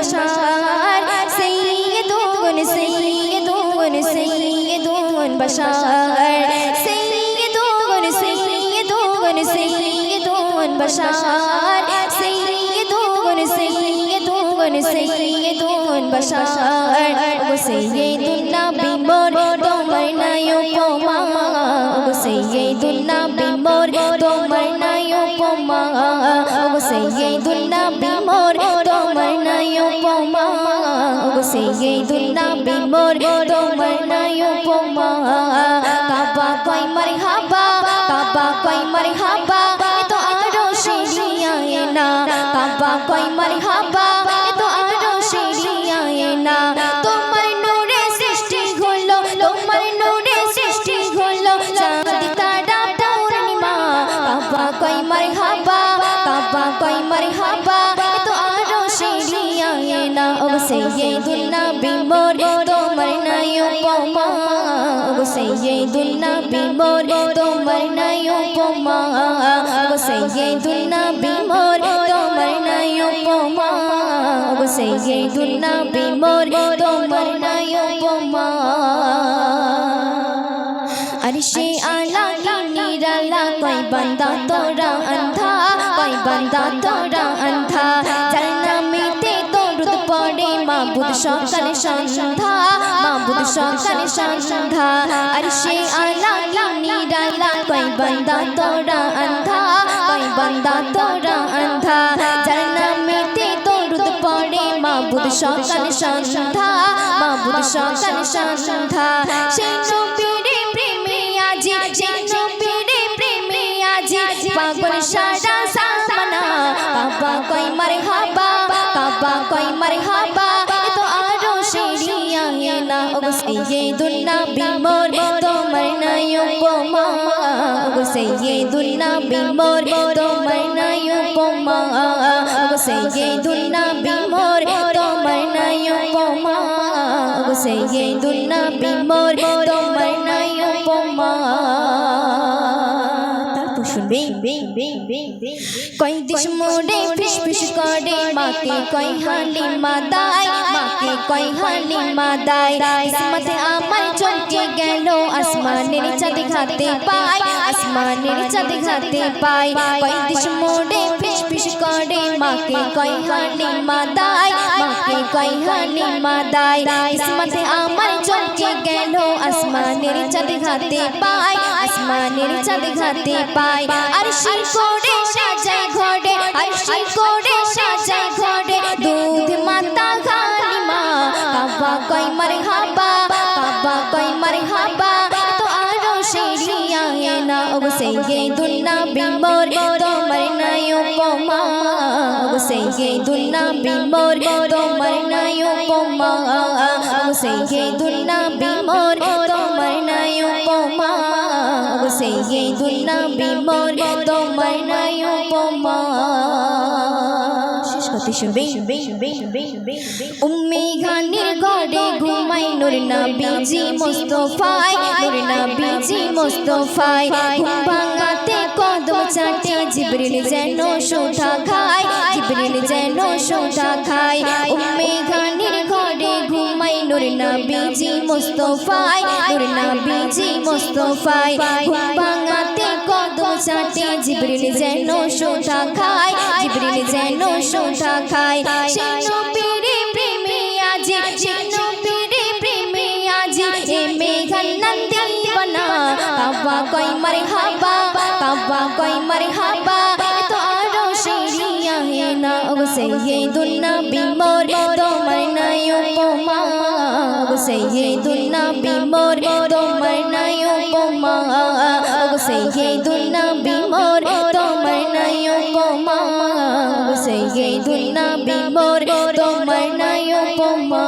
बशार सैयदुन सैयदुन सैयदुन बशार सैयदुन सैयदुन सैयदुन बशार सैयदुन सैयदुन सैयदुन बशार ओ सैयदुन नबी मोर তোমার নাই উপমা ও সৈয়দুন নবী মোর তোমার নাই উপমা ও সৈয়দুন নবী মোর তোমার নাই উপমা ও সৈয়দুন নবী মোর তোমার নাই উপমা কাবা কই মারহাবা কাবা কই মারহাবা এ তো আরো শিরিয়ায়ে না কাবা কই মারহাবা এ তো আরো শিরিয়ায়ে না তোমার নূরে সৃষ্টি হলো তোমার নূরে সৃষ্টি হলো চাঁদ তারা পূর্ণিমা কাবা কই মারহাবা কাবা কই মারহাবা এ তো আরো শিরিয়ায়ে না ও সৈয়দুন নবী মোর তোমার নাই উপমা ও সৈয়দুন নবী মোর তোমার নাই উপমা ও সৈয়দুন নবী মোর তোমার নাই উপমা ও সৈয়দুন নবী মোর তোমার নাই উপমা अरशे आला की निराला कोई बंदा तोरा अंधा कोई बंदा तोरा अंधा जलना मिटे तो रुद पड़े माबूद शौकन संधा माबूद शौकन संधा अरशे आला की निराला कोई बंदा तोरा अंधा कोई बंदा तोरा अंधा जलना मिटे तो रुद पड़े माबूद शौकन संधा माबूद शौकन संधा शेनो पीड़े पागल सारा सामना काबा कोई मरहबा काबा कोई मरहबा ये तो आरो शिरियाये ना ओ सैयदुन नबी मोर তোমার নাই উপমা ও সৈয়দুন নবী মোর তোমার নাই উপমা ও সৈয়দুন নবী মোর তোমার নাই উপমা ও সৈয়দুন নবী মোর তোমার নাই উপমা कोई दिश मोड़े फिश फिश करे माके कोई हाली मादाई माके कोई हाली मादाई किस्मत आमर चमके गेलो आसमानेर चाँद खाते पाई आसमानेर चाँद खाते पाई कोई दिश मोड़े फिश फिश करे माके कोई हाली मादाई माके कोई हाली मादाई किस्मत आमर चमके गेलो आसमानेर चाँद खाते पाई आसमानेर चाँद खाते पाई अरशी कोड़े साजाय घोड़े अरशी कोड़े साजाय घोड़े दूध माता गालिमा काबा कोई मरहबा काबा कोई मरहबा तो आरो शिरियाये ना ओ सैयदुन नबी मोर তোমার নাই উপমা ও সৈয়দুন নবী মোর তোমার নাই উপমা ও সৈয়দুন নবী মোর তোমার নাই উপমা ও সৈয়দুন নবী মোর তোমার নাই উপমা শেষ কথা শুনবে উম্মে গানের ঘরে ঘুমাই নূর নবীজি মুস্তাফায় নূর নবীজি মুস্তাফায় ঘুম ভাঙাতে কদম চাটে জিবরিল যেন শোধা খায় জিবরিল যেন শোধা খায় উম্মে গানের ঘরে ঘুমাই নূর নবীজি মুস্তাফায় নূর নবীজি মুস্তাফায় ঘুম ভাঙাতে কদম চাটে জিবরিল যেন শোধা খায় জিবরিল যেন শোধা খায় সেই নবীর প্রেমে আজি সেই নবীর প্রেমে আজি এ মেঘান্নান দিবানা কাবা কই মারহাবা কাবা কই মারহাবা এ তো আরো শিরিয়ায়ে না ও সৈয়দুন নবী মোর তোমার নাই উপমা ও সৈয়দুন নবী মোর তোমার নাই উপমা ও সৈয়দুন নবী মোর তোমার নাই উপমা ও সৈয়দুন নবী মোর তোমার নাই উপমা